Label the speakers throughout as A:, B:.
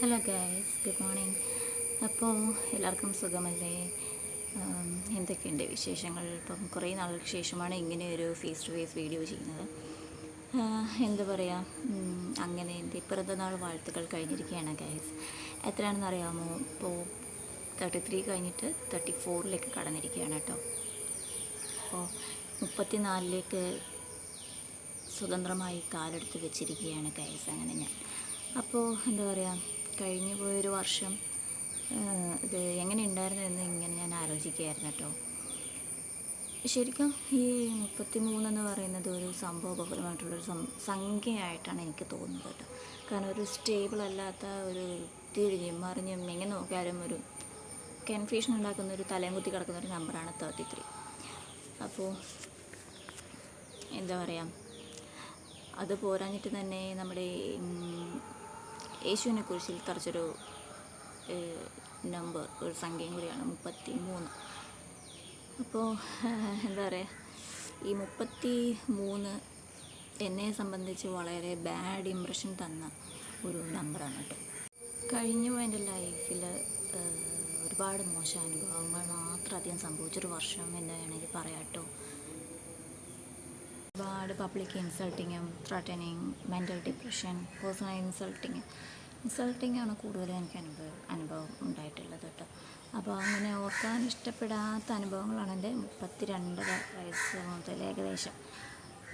A: Hello guys, good morning. അപ്പോൾ എല്ലാവർക്കും സുഖമല്ലേ? എന്തൊക്കെയുണ്ട് വിശേഷങ്ങൾ? ഇപ്പം കുറേ നാളുകൾക്ക് ശേഷമാണ് ഇങ്ങനെ ഒരു ഫേസ് ടു ഫേസ് വീഡിയോ ചെയ്യുന്നത്. എന്താ പറയുക, അങ്ങനെ എൻ്റെ പിറന്നാൾ വാഴ്ത്തുകൾ കഴിഞ്ഞിരിക്കുകയാണ് ഗൈസ്. എത്രയാണെന്ന് അറിയാമോ? ഇപ്പോൾ 33 കഴിഞ്ഞിട്ട് 34ലേക്ക് കടന്നിരിക്കുകയാണ് കേട്ടോ. അപ്പോൾ 34ലേക്ക് സ്വതന്ത്രമായി കാലെടുത്ത് വെച്ചിരിക്കുകയാണ് ഗൈസ്. അങ്ങനെ ഞാൻ അപ്പോൾ എന്താ പറയുക, കഴിഞ്ഞു പോയൊരു വർഷം ഇത് എങ്ങനെ ഉണ്ടായിരുന്നു എന്ന് ഇങ്ങനെ ഞാൻ ആലോചിക്കുകയായിരുന്നു കേട്ടോ. ശരിക്കും ഈ 33 എന്ന് പറയുന്നത് ഒരു സംഭവബഹുലമായിട്ടുള്ളൊരു സംഖ്യയായിട്ടാണ് എനിക്ക് തോന്നുന്നത് കേട്ടോ. കാരണം ഒരു സ്റ്റേബിൾ അല്ലാത്ത, ഒരു തിരിഞ്ഞും മറിഞ്ഞും എങ്ങനെ നോക്കിയാലും ഒരു കൺഫ്യൂഷൻ ഉണ്ടാക്കുന്ന ഒരു തലയും കുത്തി കിടക്കുന്ന ഒരു നമ്പറാണ് 33. അപ്പോൾ എന്താ പറയുക, അത് പോരാഞ്ഞിട്ട് തന്നെ നമ്മുടെ യേശുവിനെ കുറിച്ച് കുറച്ചൊരു നമ്പർ, ഒരു സംഖ്യയും കൂടിയാണ് 33. അപ്പോൾ എന്താ പറയുക, ഈ 33 എന്നെ സംബന്ധിച്ച് വളരെ ബാഡ് ഇംപ്രഷൻ തന്ന ഒരു നമ്പറാണ് കേട്ടോ. കഴിഞ്ഞു എൻ്റെ ലൈഫിൽ ഒരുപാട് മോശം അനുഭവങ്ങൾ മാത്രം അധികം സംഭവിച്ചൊരു വർഷം എന്ന് വേണമെങ്കിൽ പറയാം കേട്ടോ. ഒരുപാട് പബ്ലിക് ഇൻസൾട്ടിങ്ങും threatening, mental depression, personal insulting ആണ് കൂടുതലും എനിക്ക് അനുഭവം ഉണ്ടായിട്ടുള്ളത് കേട്ടോ. അപ്പോൾ അങ്ങനെ ഓർക്കാൻ ഇഷ്ടപ്പെടാത്ത അനുഭവങ്ങളാണ് എൻ്റെ 32 വയസ്സ് മുതൽ ഏകദേശം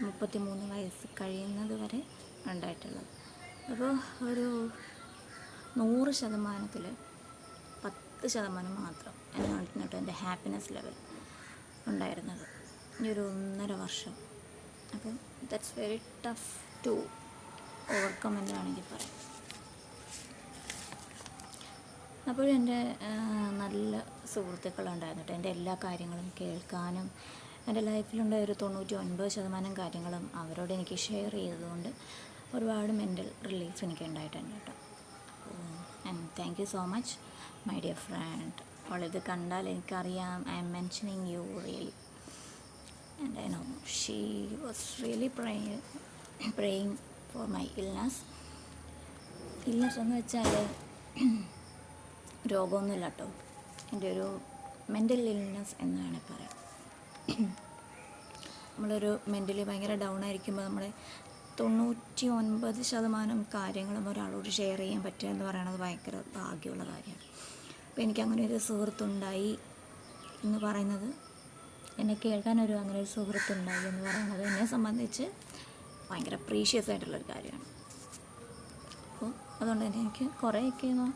A: 33 വയസ്സ് കഴിയുന്നത് വരെ ഉണ്ടായിട്ടുള്ളത്. അപ്പോൾ ഒരു 100%-ൽ 10% മാത്രം എന്നാണ് കേട്ടോ എൻ്റെ ഹാപ്പിനെസ് ലെവൽ ഉണ്ടായിരുന്നത് ഈ ഒരു 1.5 വർഷം. അപ്പോൾ that's very tough to overcome എന്ന് വേണമെങ്കിൽ പറയാം. അപ്പോഴെൻ്റെ നല്ല സുഹൃത്തുക്കളുണ്ടായിരുന്നു കേട്ടോ. എൻ്റെ എല്ലാ കാര്യങ്ങളും കേൾക്കാനും, എൻ്റെ ലൈഫിലുണ്ടായ ഒരു 99% കാര്യങ്ങളും അവരോട് എനിക്ക് ഷെയർ ചെയ്തതുകൊണ്ട് ഒരുപാട് മെൻ്റൽ റിലീഫ് എനിക്ക് ഉണ്ടായിട്ടുണ്ട് കേട്ടോ. അപ്പോൾ thank you so much my dear friend. അപ്പോൾ ഇത് കണ്ടാൽ എനിക്കറിയാം, I M mentioning you really. And I know she was really praying for my illness എന്ന് വെച്ചാൽ രോഗമൊന്നുമില്ല കേട്ടോ, എൻ്റെ ഒരു മെൻ്റൽ ഇൽനെസ് എന്ന് വേണമെങ്കിൽ പറയാം. നമ്മളൊരു മെൻ്റലി ഭയങ്കര ഡൗൺ ആയിരിക്കുമ്പോൾ നമ്മുടെ 99% കാര്യങ്ങളും ഒരാളോട് ഷെയർ ചെയ്യാൻ പറ്റുക എന്ന് പറയുന്നത് ഭയങ്കര ഭാഗ്യമുള്ള കാര്യമാണ്. അപ്പോൾ എനിക്കങ്ങനെ ഒരു സുഹൃത്തുണ്ടായി എന്ന് പറയുന്നത്, എന്നെ കേൾക്കാനൊരു അങ്ങനെ ഒരു സുഹൃത്തുണ്ടായി എന്ന് പറയുന്നത് എന്നെ സംബന്ധിച്ച് ഭയങ്കര പ്രീഷ്യസ് ആയിട്ടുള്ളൊരു കാര്യമാണ്. അപ്പോൾ അതുകൊണ്ട് തന്നെ എനിക്ക് കുറേയൊക്കെ ഒന്ന്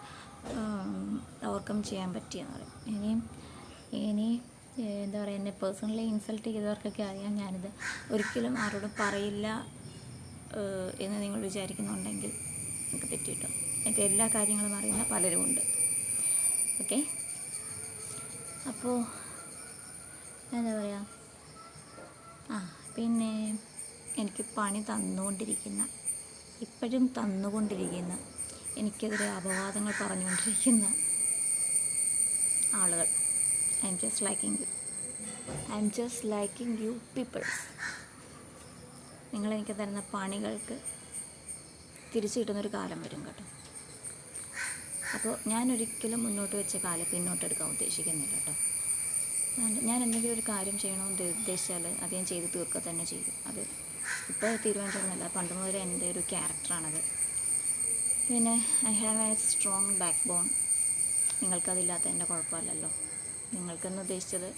A: ഓവർകം ചെയ്യാൻ പറ്റിയെന്ന് പറയും. ഇനി എന്താ പറയുക, എന്നെ പേഴ്സണലി ഇൻസൾട്ട് ചെയ്തവർക്കൊക്കെ അറിയാം, ഞാനിത് ഒരിക്കലും ആരോടും പറയില്ല എന്ന് നിങ്ങൾ വിചാരിക്കുന്നുണ്ടെങ്കിൽ എനിക്ക് തെറ്റിട്ടോ. എനിക്ക് എല്ലാ കാര്യങ്ങളും അറിയുന്ന പലരുമുണ്ട്. ഓക്കെ, അപ്പോൾ എന്താ പറയുക, പിന്നെ എനിക്ക് പണി ഇപ്പോഴും തന്നുകൊണ്ടിരിക്കുന്ന, എനിക്കെതിരെ അപവാദങ്ങൾ പറഞ്ഞുകൊണ്ടിരിക്കുന്ന ആളുകൾ, I'm just liking you peoples. നിങ്ങളെനിക്ക് തരുന്ന പണികൾക്ക് തിരിച്ചു കിട്ടുന്നൊരു കാലം വരും കേട്ടോ. അപ്പോൾ ഞാനൊരിക്കലും മുന്നോട്ട് വെച്ച കാലം പിന്നോട്ടെടുക്കാൻ ഉദ്ദേശിക്കുന്നില്ല കേട്ടോ. ഞാൻ എന്തെങ്കിലും ഒരു കാര്യം ചെയ്യണമെന്ന് ഉദ്ദേശിച്ചാൽ അത് ഞാൻ ചെയ്ത് തീർക്കുക തന്നെ ചെയ്യും. അത് ഇപ്പോൾ തീരുമാനിച്ചൊന്നുമല്ല, പണ്ട് മുതലേ എൻ്റെ ഒരു ക്യാരക്ടറാണത്. പിന്നെ I have a strong backbone. നിങ്ങൾക്കതില്ലാത്ത എൻ്റെ കുഴപ്പമല്ലല്ലോ. നിങ്ങൾക്കെന്ന് ഉദ്ദേശിച്ചത്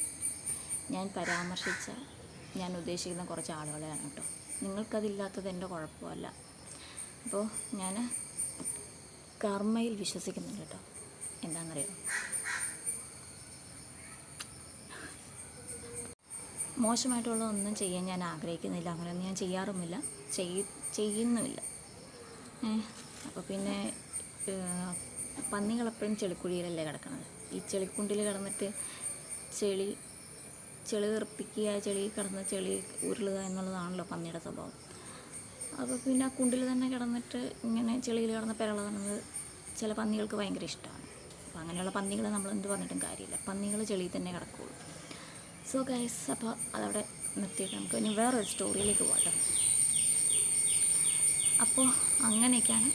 A: ഞാൻ ഉദ്ദേശിക്കുന്ന കുറച്ച് ആളുകളെയാണ് കേട്ടോ. നിങ്ങൾക്കതില്ലാത്തത് എൻ്റെ കുഴപ്പമല്ല. അപ്പോൾ ഞാൻ കർമ്മയിൽ വിശ്വസിക്കുന്നുണ്ട് കേട്ടോ. എന്താണെന്നറിയോ, മോശമായിട്ടുള്ള ഒന്നും ചെയ്യാൻ ഞാൻ ആഗ്രഹിക്കുന്നില്ല. അങ്ങനെയൊന്നും ഞാൻ ചെയ്യാറുമില്ല, ചെയ്യുന്നുമില്ല. അപ്പോൾ പിന്നെ പന്നികളെപ്പോഴും ചെളിക്കുഴിയിലല്ലേ കിടക്കണത്. ഈ ചെളിക്കുണ്ടിൽ കിടന്നിട്ട് ചെളി തെറിപ്പിക്കുക, ചെളി ഉരുളുക എന്നുള്ളതാണല്ലോ പന്നിയുടെ സ്വഭാവം. അപ്പോൾ പിന്നെ ആ കുണ്ടിൽ തന്നെ കിടന്നിട്ട് ഇങ്ങനെ ചെളിയിൽ കിടന്ന് പിരളുന്നത് ചില പന്നികൾക്ക് ഭയങ്കര ഇഷ്ടമാണ്. അപ്പോൾ അങ്ങനെയുള്ള പന്നികളെ നമ്മൾ എന്ത് പറഞ്ഞിട്ടും കാര്യമില്ല, പന്നികൾ ചെളിയിൽ തന്നെ കിടക്കുകയുള്ളൂ. സോ ഗൈസ്, അപ്പോൾ അതവിടെ നിർത്തിയിട്ട് നമുക്ക് ഇനി വേറൊരു സ്റ്റോറിയിലേക്ക് പോകാം. അപ്പോൾ അങ്ങനെയൊക്കെയാണ്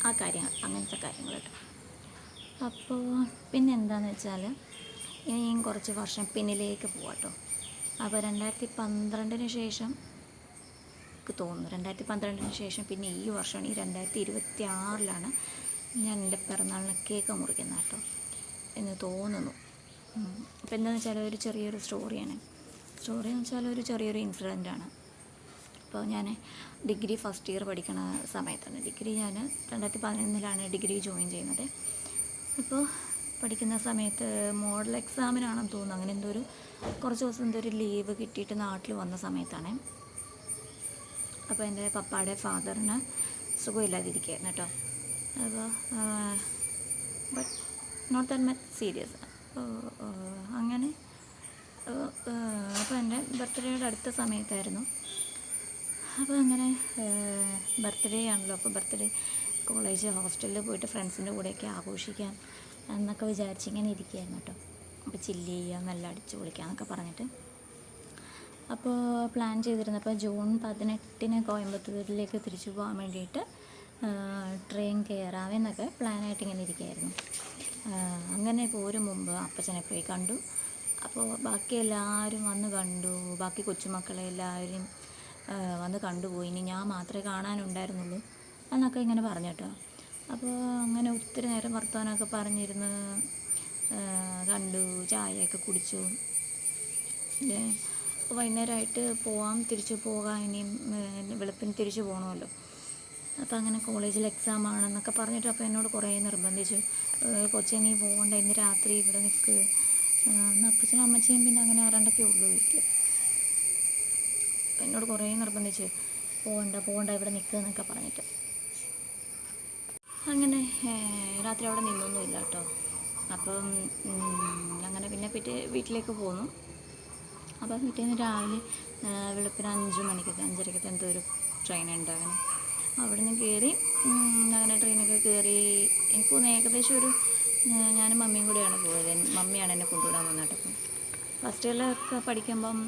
A: ആ കാര്യങ്ങൾ, അങ്ങനത്തെ കാര്യങ്ങൾ കേട്ടോ. അപ്പോൾ പിന്നെ എന്താണെന്ന് വെച്ചാൽ ഇനിയും കുറച്ച് വർഷം പിന്നിലേക്ക് പോവാം കേട്ടോ. അപ്പോൾ 2012 ശേഷം തോന്നുന്നു, 2012 ശേഷം പിന്നെ ഈ വർഷമാണ്, ഈ 2026 ഞാൻ എൻ്റെ പിറന്നാളിന് കേക്ക് മുറിക്കുന്നത് കേട്ടോ എന്ന് തോന്നുന്നു. അപ്പോൾ എന്താണെന്ന് വെച്ചാൽ ഒരു ചെറിയൊരു സ്റ്റോറി എന്ന് വെച്ചാൽ ഒരു ചെറിയൊരു ഇൻസിഡൻ്റാണ്. അപ്പോൾ ഞാൻ ഡിഗ്രി ഫസ്റ്റ് ഇയർ പഠിക്കുന്ന സമയത്താണ്, ഡിഗ്രി ഞാൻ 2011 ഡിഗ്രി ജോയിൻ ചെയ്യുന്നത്. അപ്പോൾ പഠിക്കുന്ന സമയത്ത് മോഡൽ എക്സാമിനാണെന്ന് തോന്നുന്നു, അങ്ങനെ കുറച്ച് ദിവസം ഒരു ലീവ് കിട്ടിയിട്ട് നാട്ടിൽ വന്ന സമയത്താണ്. അപ്പോൾ എൻ്റെ പപ്പായുടെ ഫാദറിന് സുഖമില്ലാതിരിക്കുകയായിരുന്നു കേട്ടോ. അപ്പോൾ but not that much serious. അങ്ങനെ അപ്പോൾ എൻ്റെ ബർത്ത്ഡേയുടെ അടുത്ത സമയത്തായിരുന്നു. അപ്പോൾ അങ്ങനെ ബർത്ത്ഡേ ആണല്ലോ, അപ്പോൾ ബർത്ത്ഡേ കോളേജ് ഹോസ്റ്റലിൽ പോയിട്ട് ഫ്രണ്ട്സിൻ്റെ കൂടെയൊക്കെ ആഘോഷിക്കാം എന്നൊക്കെ വിചാരിച്ചിങ്ങനെ ഇരിക്കുകയായിരുന്നു കേട്ടോ. അപ്പോൾ ചില്ല് ചെയ്യാം, നല്ല അടിച്ച് പൊളിക്കാമെന്നൊക്കെ പറഞ്ഞിട്ട് അപ്പോൾ പ്ലാൻ ചെയ്തിരുന്നപ്പോൾ ജൂൺ 18 കോയമ്പത്തൂരിലേക്ക് തിരിച്ചു പോകാൻ വേണ്ടിയിട്ട് ട്രെയിൻ കയറാമെന്നൊക്കെ പ്ലാനായിട്ട് ഇങ്ങനെ ഇരിക്കുകയായിരുന്നു. അങ്ങനെ പോരും മുമ്പ് അപ്പച്ചനെ പോയി കണ്ടു. അപ്പോൾ ബാക്കി എല്ലാവരും വന്ന് കണ്ടു, ബാക്കി കൊച്ചുമക്കളെ എല്ലാവരും വന്ന് കണ്ടുപോയി, ഇനി ഞാൻ മാത്രമേ കാണാനുണ്ടായിരുന്നുള്ളൂ എന്നൊക്കെ ഇങ്ങനെ പറഞ്ഞു കേട്ടോ. അപ്പോൾ അങ്ങനെ ഒത്തിരി നേരം വർത്തമാനമൊക്കെ പറഞ്ഞിരുന്ന് കണ്ടു, ചായയൊക്കെ കുടിച്ചു. വൈകുന്നേരമായിട്ട് തിരിച്ചു പോകാം, ഇനിയും വെളുപ്പിന് തിരിച്ചു പോകണമല്ലോ. അപ്പോൾ അങ്ങനെ കോളേജിൽ എക്സാം ആണെന്നൊക്കെ പറഞ്ഞിട്ട് അപ്പോൾ എന്നോട് കുറേ നിർബന്ധിച്ചു, കൊച്ചേ നീ പോകണ്ട, ഇന്ന് രാത്രി ഇവിടെ നിൽക്ക്. അപ്പച്ചനും അമ്മച്ചിയും പിന്നെ അങ്ങനെ ആരാണ്ടൊക്കെ ഉള്ളൂ വീട്ടിൽ. അപ്പോൾ എന്നോട് കുറേ നിർബന്ധിച്ച് പോകണ്ട ഇവിടെ നിൽക്കുക എന്നൊക്കെ പറഞ്ഞിട്ട്. അങ്ങനെ രാത്രി അവിടെ നിന്നൊന്നുമില്ല കേട്ടോ. അപ്പം അങ്ങനെ പിന്നെ വീട്ടിലേക്ക് പോന്നു. അപ്പോൾ പിറ്റേന്ന് രാവിലെ വെളുപ്പിന് 5 മണിക്കൊക്കെ 5:30 എന്തോ ഒരു ട്രെയിൻ ഉണ്ട്. അങ്ങനെ അവിടെ നിന്ന് കയറി, അങ്ങനെ ട്രെയിനൊക്കെ കയറി എനിക്ക് തോന്നുന്നു ഏകദേശം ഞാനും മമ്മിയും കൂടെയാണ് പോയത്. മമ്മിയാണ് എന്നെ കൊണ്ടുവിടാൻ വന്നത് കേട്ടോ. ഫസ്റ്റ് ഇയറിലൊക്കെ പഠിക്കുമ്പം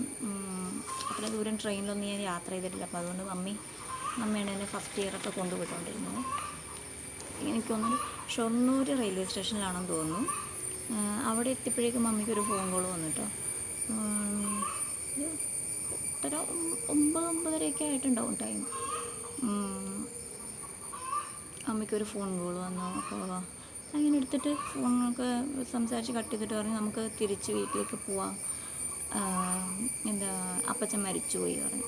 A: അത്ര ദൂരം ട്രെയിനിലൊന്നും ഞാൻ യാത്ര ചെയ്തിട്ടില്ല. അപ്പോൾ അതുകൊണ്ട് മമ്മിയാണ് എന്നെ ഫസ്റ്റ് ഇയറൊക്കെ കൊണ്ടുപോയിക്കൊണ്ടിരുന്നത്. എനിക്ക് തോന്നുന്നു ഷൊർണൂർ റെയിൽവേ സ്റ്റേഷനിലാണെന്ന് തോന്നുന്നു. അവിടെ എത്തിയപ്പോഴേക്കും മമ്മിക്കൊരു ഫോൺ കോൾ വന്നിട്ടോ. 9:30 ആയിട്ടുണ്ടാവും ടൈം. അമ്മയ്ക്കൊരു ഫോൺ കോൾ വന്നു. അപ്പോൾ അങ്ങനെ എടുത്തിട്ട് ഫോണൊക്കെ സംസാരിച്ച് കട്ട് ചെയ്തിട്ട് പറഞ്ഞു നമുക്ക് തിരിച്ച് വീട്ടിലേക്ക് പോവാം, അപ്പച്ചൻ മരിച്ചുപോയി പറഞ്ഞു.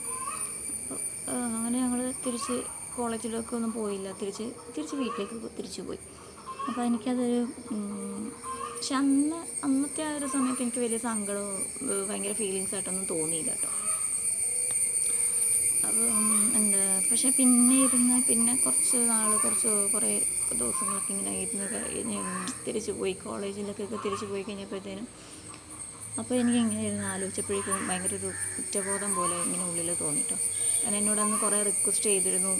A: അപ്പോൾ അങ്ങനെ ഞങ്ങൾ തിരിച്ച് കോളേജിലൊക്കെ ഒന്നും പോയില്ല, തിരിച്ച് വീട്ടിലേക്ക് തിരിച്ചു പോയി. അപ്പോൾ എനിക്കതൊരു പക്ഷെ അന്നത്തെ ആ ഒരു സമയത്ത് എനിക്ക് വലിയ സങ്കടമോ ഭയങ്കര ഫീലിങ്സ് ആയിട്ടൊന്നും തോന്നിയില്ല കേട്ടോ. അപ്പം പക്ഷെ പിന്നെ കുറേ ദിവസങ്ങളൊക്കെ ഇങ്ങനെ ഇരുന്ന് തിരിച്ചു പോയി, കോളേജിലൊക്കെ തിരിച്ചു പോയി കഴിഞ്ഞപ്പോഴത്തേനും അപ്പോൾ എനിക്ക് ഇങ്ങനെ ഇരുന്ന് ആലോചിച്ചപ്പോഴേക്കും ഭയങ്കര ഒരു കുറ്റബോധം പോലെ ഇങ്ങനെ ഉള്ളിൽ തോന്നിട്ടോ. കാരണം എന്നോടന്ന് കുറേ റിക്വസ്റ്റ് ചെയ്തിരുന്നു,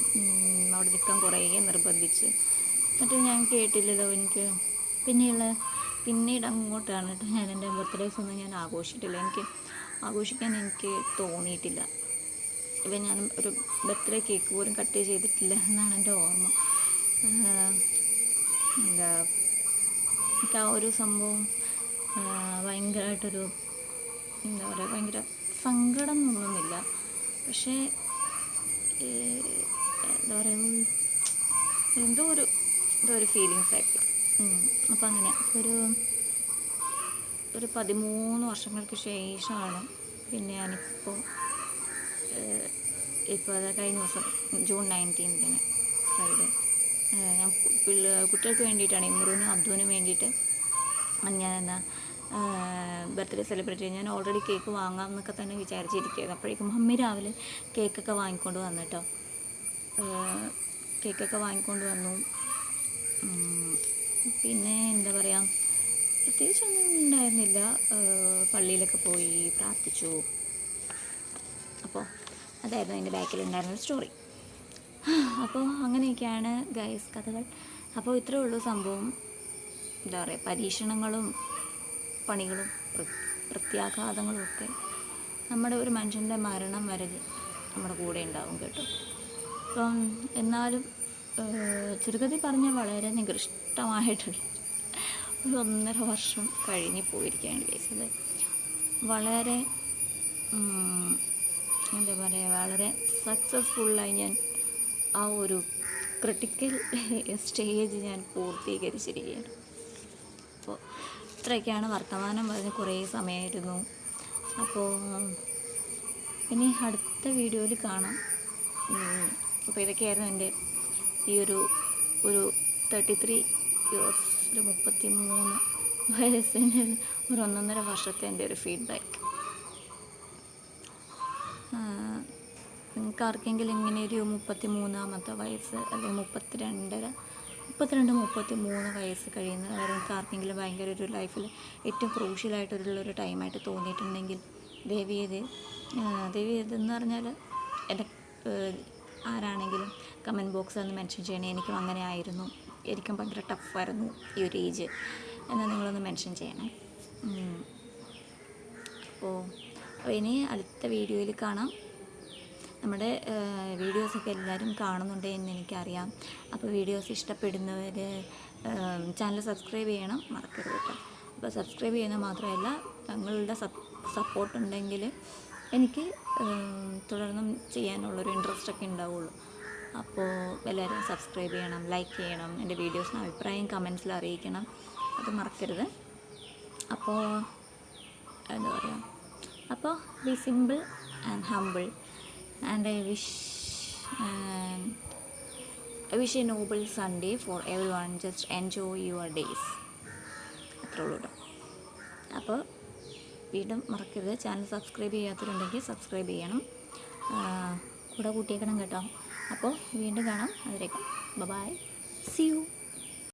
A: അവിടെ നിൽക്കാൻ കുറേ നിർബന്ധിച്ച്. എന്നിട്ട് ഞാൻ കേട്ടില്ലല്ലോ. എനിക്ക് പിന്നീട് അങ്ങോട്ടാണ് കേട്ടോ ഞാൻ എൻ്റെ ബർത്ത്ഡേസ് ഒന്നും ഞാൻ ആഘോഷിച്ചിട്ടില്ല. ആഘോഷിക്കാൻ എനിക്ക് തോന്നിയിട്ടില്ല. ഇപ്പം ഞാൻ ഒരു ബർത്ത്ഡേ കേക്ക് പോലും കട്ട് ചെയ്തിട്ടില്ല എന്നാണ് എൻ്റെ ഓർമ്മ. എനിക്ക് ആ ഒരു സംഭവം ഭയങ്കരമായിട്ടൊരു ഭയങ്കര സങ്കടം ഒന്നുമില്ല, പക്ഷേ എന്തോ ഒരു ഫീലിങ്സ് ആയിട്ട്. അപ്പോൾ അങ്ങനെ ഒരു 13 വർഷങ്ങൾക്ക് ശേഷമാണ് പിന്നെ ഞാനിപ്പോൾ അത് കഴിഞ്ഞ ദിവസം ജൂൺ 19 ഫ്രൈഡേ ഞാൻ കുട്ടികൾക്ക് വേണ്ടിയിട്ടാണ്, ഇമ്രുവിനും അബ്ദുവിനും വേണ്ടിയിട്ട് ഞാൻ ബർത്ത്ഡേ സെലിബ്രേറ്റ് ചെയ്യാൻ ഞാൻ ഓൾറെഡി കേക്ക് വാങ്ങാം എന്നൊക്കെ തന്നെ വിചാരിച്ചിരിക്കുകയായിരുന്നു. അപ്പോഴേക്കും മമ്മി രാവിലെ കേക്കൊക്കെ വാങ്ങിക്കൊണ്ട് വന്നു കേട്ടോ. കേക്കൊക്കെ വാങ്ങിക്കൊണ്ട് വന്നു. പിന്നെ പ്രത്യേകിച്ചൊന്നും ഉണ്ടായിരുന്നില്ല. പള്ളിയിലൊക്കെ പോയി പ്രാർത്ഥിച്ചു. അപ്പോൾ അതായിരുന്നു അതിൻ്റെ ബാക്കിലുണ്ടായിരുന്നൊരു സ്റ്റോറി. അപ്പോൾ അങ്ങനെയൊക്കെയാണ് ഗൈസ് കഥകൾ. അപ്പോൾ ഇത്രയേ ഉള്ളൂ സംഭവം. പരീക്ഷണങ്ങളും പണികളും പ്രത്യാഘാതങ്ങളും ഒക്കെ നമ്മുടെ ഒരു മനുഷ്യൻ്റെ മരണം വരെ നമ്മുടെ കൂടെ ഉണ്ടാവും കേട്ടോ. അപ്പം എന്നാലും ചുരുക്കത്തിൽ പറഞ്ഞാൽ വളരെ നികൃഷ്ടമായിട്ടുള്ള ഒരു 1.5 വർഷം കഴിഞ്ഞ് പോയിരിക്കുകയാണ് ഗൈസ്. അത് വളരെ എന്താ പറയുക, വളരെ സക്സസ്ഫുള്ളായി ഞാൻ ആ ഒരു ക്രിട്ടിക്കൽ സ്റ്റേജ് ഞാൻ പൂർത്തീകരിച്ചിരിക്കുകയാണ്. അപ്പോൾ ഇത്രയൊക്കെയാണ് വർത്തമാനം പറഞ്ഞ് കുറേ സമയമായിരുന്നു. അപ്പോൾ ഇനി അടുത്ത വീഡിയോയിൽ കാണാം. അപ്പോൾ ഇതൊക്കെയായിരുന്നു എൻ്റെ ഈ ഒരു 33 ഇയേഴ്സ്, ഒരു 33 വയസ്സിന് ഒരു 1.5 വർഷത്തെ എൻ്റെ ഒരു ഫീഡ്ബാക്ക്. നിങ്ങൾക്ക് ആർക്കെങ്കിലും ഇങ്ങനെ ഒരു 33-ാമത്തെ വയസ്സ് അല്ലെങ്കിൽ 33 വയസ്സ് കഴിയുന്നവർക്ക് ആർക്കെങ്കിലും ഭയങ്കര ഒരു ലൈഫിൽ ഏറ്റവും ക്രൂഷ്യലായിട്ടുള്ളൊരു ടൈമായിട്ട് തോന്നിയിട്ടുണ്ടെങ്കിൽ ദയവ് ചെയ്തെന്ന് പറഞ്ഞാൽ എൻ്റെ ആരാണെങ്കിലും കമൻറ്റ് ബോക്സിൽ ഒന്ന് മെൻഷൻ ചെയ്യണേ. എനിക്കും അങ്ങനെ ആയിരുന്നു, എനിക്കും ഭയങ്കര ടഫായിരുന്നു ഈ ഒരു ഏജ് എന്ന് നിങ്ങളൊന്ന് മെൻഷൻ ചെയ്യണേ. അപ്പോൾ ഇനി അടുത്ത വീഡിയോയിൽ കാണാം. നമ്മുടെ വീഡിയോസൊക്കെ എല്ലാവരും കാണുന്നുണ്ട് എന്ന് എനിക്കറിയാം. അപ്പോൾ വീഡിയോസ് ഇഷ്ടപ്പെടുന്നവർ ചാനൽ സബ്സ്ക്രൈബ് ചെയ്യണം, മറക്കരുത് കേട്ടോ. അപ്പോൾ സബ്സ്ക്രൈബ് ചെയ്യുന്നത് മാത്രമല്ല, തങ്ങളുടെ സപ്പോർട്ടുണ്ടെങ്കിൽ എനിക്ക് തുടർന്നും ചെയ്യാനുള്ളൊരു ഇൻട്രസ്റ്റൊക്കെ ഉണ്ടാവുള്ളൂ. അപ്പോൾ എല്ലാവരും സബ്സ്ക്രൈബ് ചെയ്യണം, ലൈക്ക് ചെയ്യണം, എൻ്റെ വീഡിയോസിന് അഭിപ്രായം കമൻസിൽ അറിയിക്കണം, അത് മറക്കരുത്. അപ്പോൾ എന്താ പറയുക, അപ്പോൾ B simple and humble and I wish a noble Sunday for everyone. Just enjoy your days. അത്രേ ഉള്ളൂ കേട്ടോ. അപ്പോൾ വീണ്ടും മറക്കരുത്, ചാനൽ സബ്സ്ക്രൈബ് ചെയ്യാത്തവരുണ്ടെങ്കിൽ സബ്സ്ക്രൈബ് ചെയ്യണം, കൂടെ കൂട്ടിയേക്കണം കേട്ടോ. അപ്പോൾ വീണ്ടും കാണാം. അതിലേക്ക് ബൈ, സീ യു.